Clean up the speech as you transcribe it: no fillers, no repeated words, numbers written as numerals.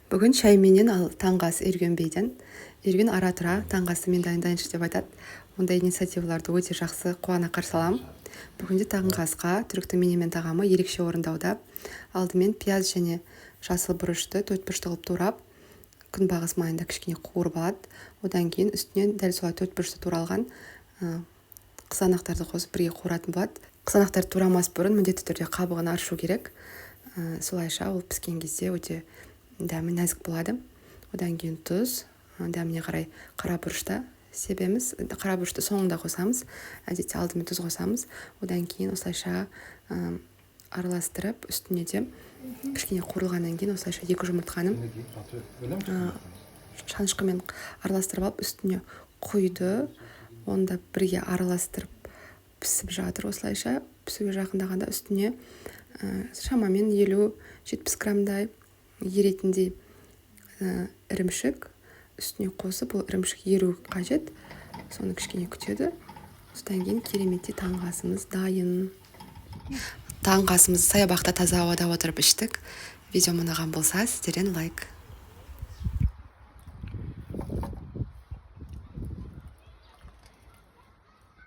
Бүгін шайменен ал таңғы ас Эргенбейден. Эрген ара тұра таңғы асты мен дайындайыншы деп айтады. Ондай инициативаларды өте жақсы қуана қарсы аламын. Бүгінде таңғы асқа түріктің менемен тағамы ерекше орындауда. Алдымен пияз және жасыл бұрышты төртбұрышты қылып турап, күнбағыс майында кішкене қуырып алады. Одан кейін үстінен дәл солай төртбұрышты туралған қызанақтарды қосып бірге қуыратын болады. Қызанақтарды турамас бұрын міндетті түрде қабығын аршу керек. Солайша ол піскен кезде өте дәмі нәзік болады. Одан кейін тұз, дәміне қарай қара бұрышты себеміз. Қара бұрышты соңында қосамыз. Әдетте алдымен тұз қосамыз. Одан кейін осылайша араластырып, үстіне де кішкене қуырылғаннан кейін осылайша екі жұмыртқаны шанышқымен араластырып алып, үстіне құйды. Онда бірге араластырып пісіп жатыр. Осылайша пісуге жақындағанда үстіне шамамен 50-70 граммдай еретіндей ірімшік үстіне қосып, ол ірімшік еру қажет. Соны кішкене күтеді. Содан кейін кереметтей таңғы асымыз дайын. Таңғы асымызды саябақта таза ауада отырып іштік. Видео ұнаған болса, сіздерден лайк.